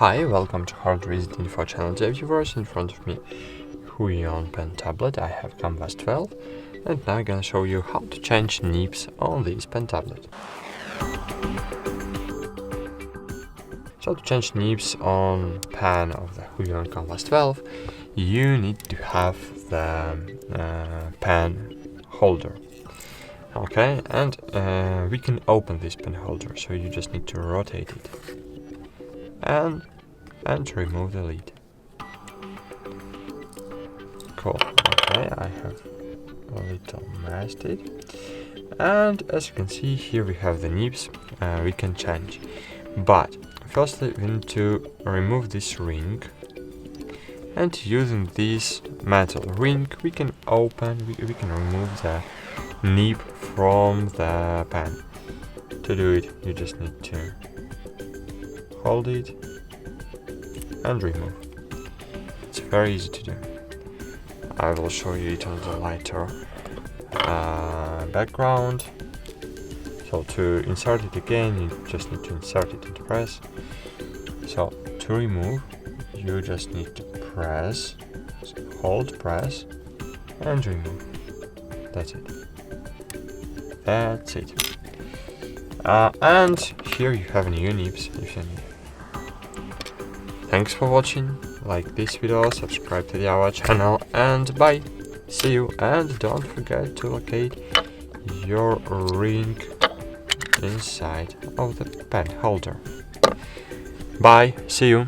Hi, welcome to HardReset.Info channel, dear viewers. In front of me, Huion pen tablet. I have Kamvas 12, and now I'm gonna show you how to change nibs on this pen tablet. So to change nibs on pen of the Huion Kamvas 12, you need to have the pen holder. Okay, and we can open this pen holder, so you just need to rotate it and remove the lid. Cool. Okay, I have a little messed it, and as you can see here we have the nibs. We can change, but firstly we need to remove this ring, and using this metal ring we can remove the nib from the pen. To do it, you just need to hold it and remove. It's very easy to do. I will show you it on the lighter background. So to insert it again, you just need to insert it and press. So to remove, you just need to press, hold, press, and remove. That's it. That's it. And here you have new nibs if you need. Thanks for watching, like this video, subscribe to our channel, and bye! See you, and don't forget to locate your ring inside of the pen holder. Bye, see you!